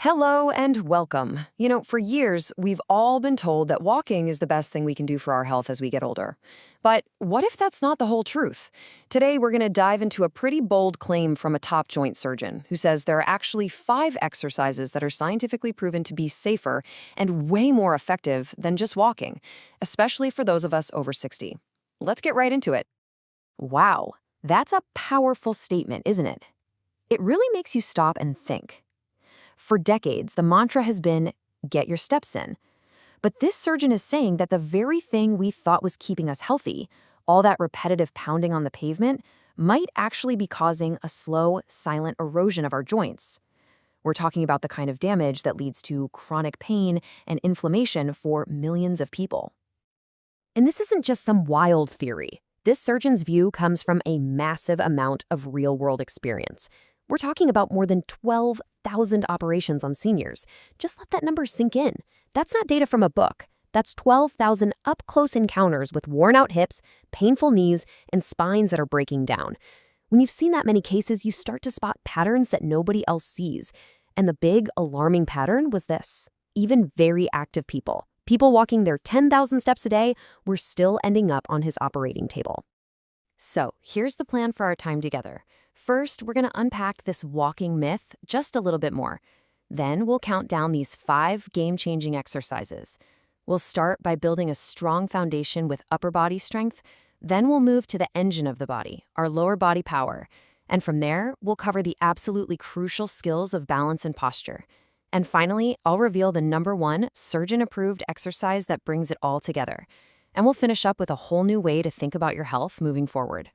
Hello and welcome. For years, we've all been told that walking is the best thing we can do for our health as we get older. But what if that's not the whole truth? Today, we're going to dive into a pretty bold claim from a top joint surgeon who says there are actually 5 exercises that are scientifically proven to be safer and way more effective than just walking, especially for those of us over 60. Let's get right into it. Wow, that's a powerful statement, isn't it? It really makes you stop and think. For decades, the mantra has been, get your steps in. But this surgeon is saying that the very thing we thought was keeping us healthy, all that repetitive pounding on the pavement, might actually be causing a slow, silent erosion of our joints. We're talking about the kind of damage that leads to chronic pain and inflammation for millions of people. And this isn't just some wild theory. This surgeon's view comes from a massive amount of real-world experience. We're talking about more than 12,000 operations on seniors. Just let that number sink in. That's not data from a book. That's 12,000 up-close encounters with worn-out hips, painful knees, and spines that are breaking down. When you've seen that many cases, you start to spot patterns that nobody else sees. And the big, alarming pattern was this. Even very active people walking their 10,000 steps a day, were still ending up on his operating table. So, here's the plan for our time together. First, we're going to unpack this walking myth just a little bit more. Then we'll count down these 5 game-changing exercises. We'll start by building a strong foundation with upper body strength. Then we'll move to the engine of the body, our lower body power. And from there, we'll cover the absolutely crucial skills of balance and posture. And finally, I'll reveal the #1 surgeon-approved exercise that brings it all together. And we'll finish up with a whole new way to think about your health moving forward.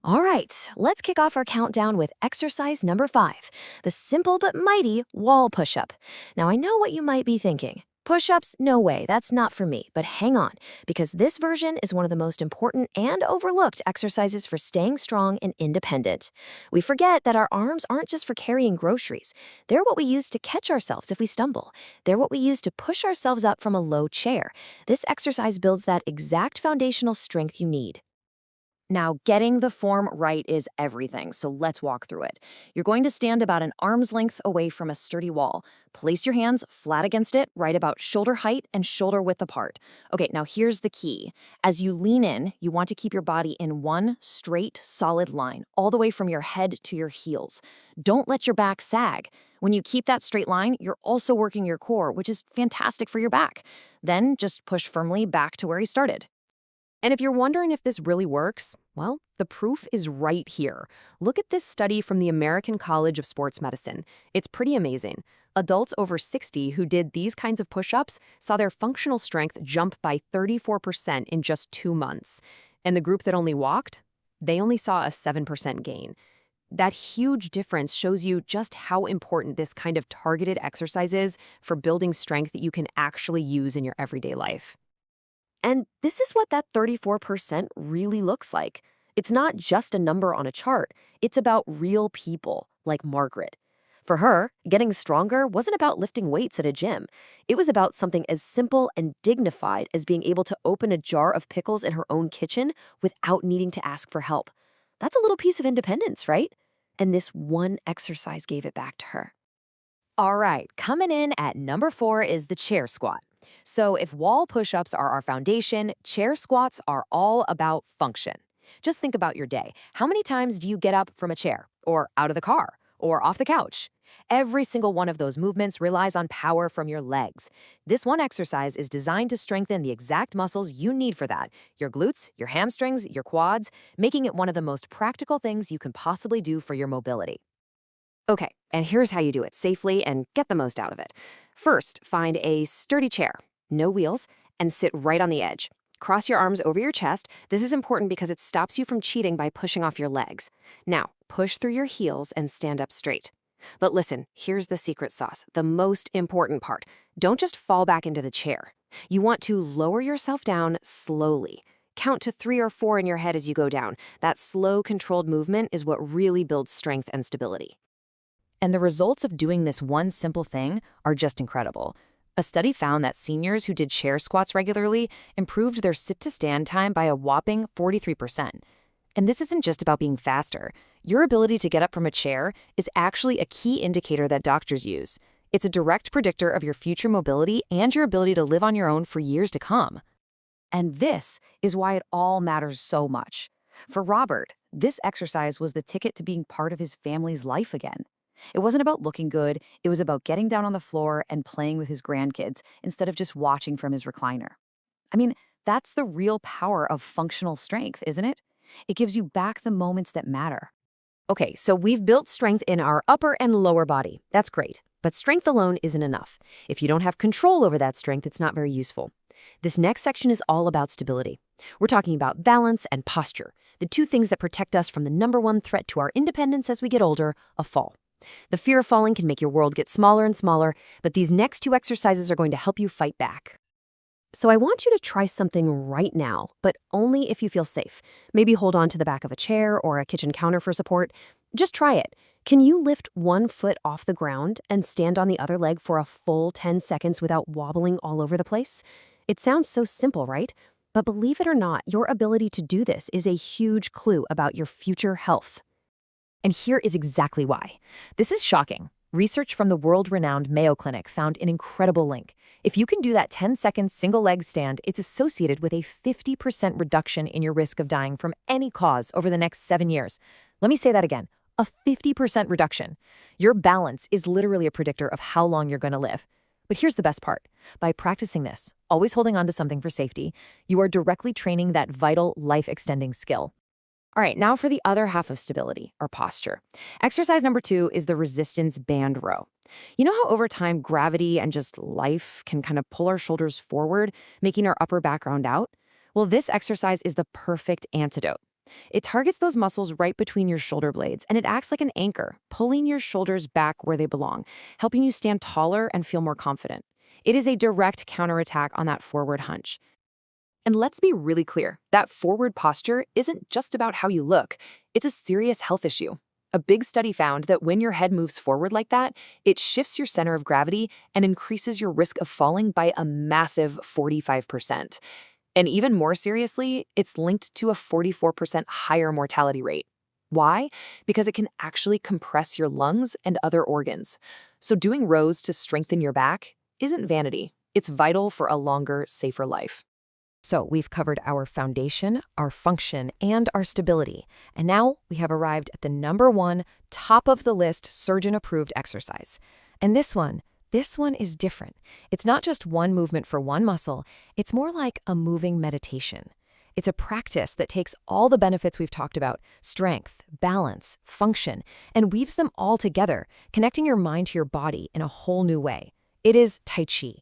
All right, let's kick off our countdown with exercise number 5, the simple but mighty wall push-up. Now, I know what you might be thinking. Push-ups? No way, that's not for me. But hang on, because this version is one of the most important and overlooked exercises for staying strong and independent. We forget that our arms aren't just for carrying groceries. They're what we use to catch ourselves if we stumble. They're what we use to push ourselves up from a low chair. This exercise builds that exact foundational strength you need. Now, getting the form right is everything, so let's walk through it. You're going to stand about an arm's length away from a sturdy wall. Place your hands flat against it, right about shoulder height and shoulder width apart. Okay, now here's the key. As you lean in, you want to keep your body in one straight, solid line, all the way from your head to your heels. Don't let your back sag. When you keep that straight line, you're also working your core, which is fantastic for your back. Then just push firmly back to where you started. And if you're wondering if this really works, well, the proof is right here. Look at this study from the American College of Sports Medicine. It's pretty amazing. Adults over 60 who did these kinds of push-ups saw their functional strength jump by 34% in just 2 months. And the group that only walked, they only saw a 7% gain. That huge difference shows you just how important this kind of targeted exercise is for building strength that you can actually use in your everyday life. And this is what that 34% really looks like. It's not just a number on a chart. It's about real people, like Margaret. For her, getting stronger wasn't about lifting weights at a gym. It was about something as simple and dignified as being able to open a jar of pickles in her own kitchen without needing to ask for help. That's a little piece of independence, right? And this one exercise gave it back to her. All right, coming in at number 4 is the chair squat. So if wall push-ups are our foundation, chair squats are all about function. Just think about your day. How many times do you get up from a chair, or out of the car, or off the couch? Every single one of those movements relies on power from your legs. This one exercise is designed to strengthen the exact muscles you need for that: your glutes, your hamstrings, your quads, making it one of the most practical things you can possibly do for your mobility. Okay, and here's how you do it safely and get the most out of it. First, find a sturdy chair, no wheels, and sit right on the edge. Cross your arms over your chest. This is important because it stops you from cheating by pushing off your legs. Now, push through your heels and stand up straight. But listen, here's the secret sauce, the most important part. Don't just fall back into the chair. You want to lower yourself down slowly. Count to 3 or 4 in your head as you go down. That slow, controlled movement is what really builds strength and stability. And the results of doing this one simple thing are just incredible. A study found that seniors who did chair squats regularly improved their sit-to-stand time by a whopping 43%. And this isn't just about being faster. Your ability to get up from a chair is actually a key indicator that doctors use. It's a direct predictor of your future mobility and your ability to live on your own for years to come. And this is why it all matters so much. For Robert, this exercise was the ticket to being part of his family's life again. It wasn't about looking good, it was about getting down on the floor and playing with his grandkids instead of just watching from his recliner. I mean, that's the real power of functional strength, isn't it? It gives you back the moments that matter. Okay, so we've built strength in our upper and lower body. That's great. But strength alone isn't enough. If you don't have control over that strength, it's not very useful. This next section is all about stability. We're talking about balance and posture, the two things that protect us from the number one threat to our independence as we get older, a fall. The fear of falling can make your world get smaller and smaller, but these next two exercises are going to help you fight back. So I want you to try something right now, but only if you feel safe. Maybe hold on to the back of a chair or a kitchen counter for support. Just try it. Can you lift one foot off the ground and stand on the other leg for a full 10 seconds without wobbling all over the place? It sounds so simple, right? But believe it or not, your ability to do this is a huge clue about your future health. And here is exactly why. This is shocking. Research from the world-renowned Mayo Clinic found an incredible link. If you can do that 10-second single-leg stand, it's associated with a 50% reduction in your risk of dying from any cause over the next 7 years. Let me say that again. A 50% reduction. Your balance is literally a predictor of how long you're going to live. But here's the best part. By practicing this, always holding on to something for safety, you are directly training that vital, life-extending skill. All right, now for the other half of stability, or posture. Exercise number 2 is the resistance band row. You know how over time gravity and just life can kind of pull our shoulders forward, making our upper back round out? Well, this exercise is the perfect antidote. It targets those muscles right between your shoulder blades, and it acts like an anchor, pulling your shoulders back where they belong, helping you stand taller and feel more confident. It is a direct counterattack on that forward hunch. And let's be really clear, that forward posture isn't just about how you look, it's a serious health issue. A big study found that when your head moves forward like that, it shifts your center of gravity and increases your risk of falling by a massive 45%. And even more seriously, it's linked to a 44% higher mortality rate. Why? Because it can actually compress your lungs and other organs. So doing rows to strengthen your back isn't vanity. It's vital for a longer, safer life. So we've covered our foundation, our function, and our stability. And now we have arrived at the number one, top of the list, surgeon-approved exercise. And this one is different. It's not just one movement for one muscle. It's more like a moving meditation. It's a practice that takes all the benefits we've talked about, strength, balance, function, and weaves them all together, connecting your mind to your body in a whole new way. It is Tai Chi.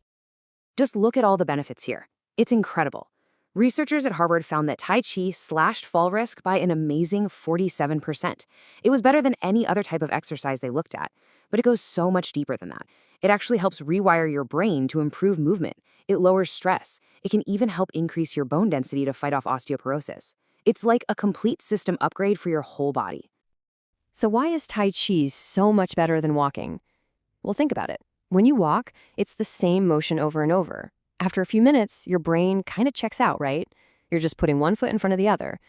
Just look at all the benefits here. It's incredible. Researchers at Harvard found that Tai Chi slashed fall risk by an amazing 47%. It was better than any other type of exercise they looked at, but it goes so much deeper than that. It actually helps rewire your brain to improve movement. It lowers stress. It can even help increase your bone density to fight off osteoporosis. It's like a complete system upgrade for your whole body. So why is Tai Chi so much better than walking? Well, think about it. When you walk, it's the same motion over and over. After a few minutes, your brain kind of checks out, right? You're just putting one foot in front of the other.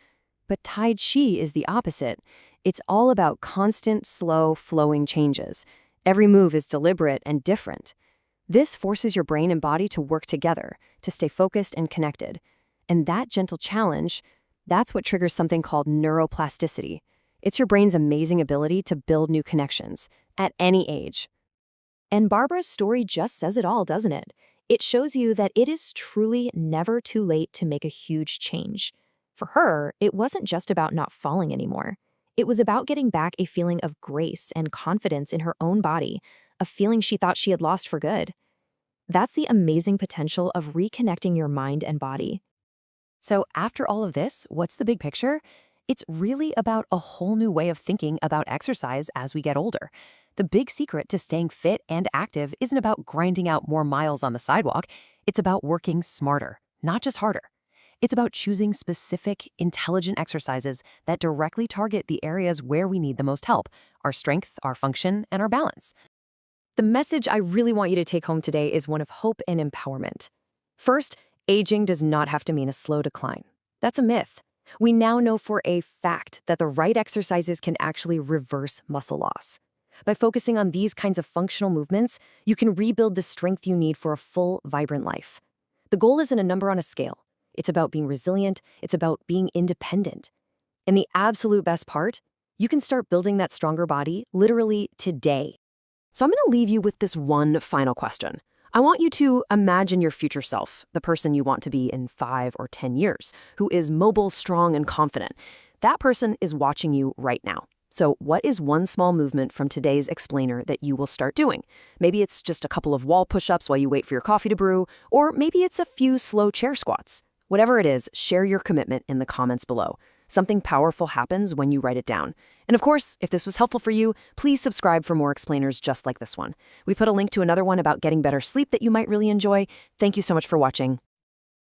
But Tai Chi is the opposite. It's all about constant, slow, flowing changes. Every move is deliberate and different. This forces your brain and body to work together, to stay focused and connected. And that gentle challenge, that's what triggers something called neuroplasticity. It's your brain's amazing ability to build new connections, at any age. And Barbara's story just says it all, doesn't it? It shows you that it is truly never too late to make a huge change. For her, it wasn't just about not falling anymore. It was about getting back a feeling of grace and confidence in her own body, a feeling she thought she had lost for good. That's the amazing potential of reconnecting your mind and body. So after all of this, what's the big picture? It's really about a whole new way of thinking about exercise as we get older. The big secret to staying fit and active isn't about grinding out more miles on the sidewalk. It's about working smarter, not just harder. It's about choosing specific, intelligent exercises that directly target the areas where we need the most help, our strength, our function, and our balance. The message I really want you to take home today is one of hope and empowerment. First, aging does not have to mean a slow decline. That's a myth. We now know for a fact that the right exercises can actually reverse muscle loss. By focusing on these kinds of functional movements, you can rebuild the strength you need for a full, vibrant life. The goal isn't a number on a scale. It's about being resilient. It's about being independent. And the absolute best part, you can start building that stronger body literally today. So I'm going to leave you with this one final question. I want you to imagine your future self, the person you want to be in 5 or 10 years, who is mobile, strong, and confident. That person is watching you right now. So what is one small movement from today's explainer that you will start doing? Maybe it's just a couple of wall push-ups while you wait for your coffee to brew, or maybe it's a few slow chair squats. Whatever it is, share your commitment in the comments below. Something powerful happens when you write it down. And of course, if this was helpful for you, please subscribe for more explainers just like this one. We put a link to another one about getting better sleep that you might really enjoy. Thank you so much for watching.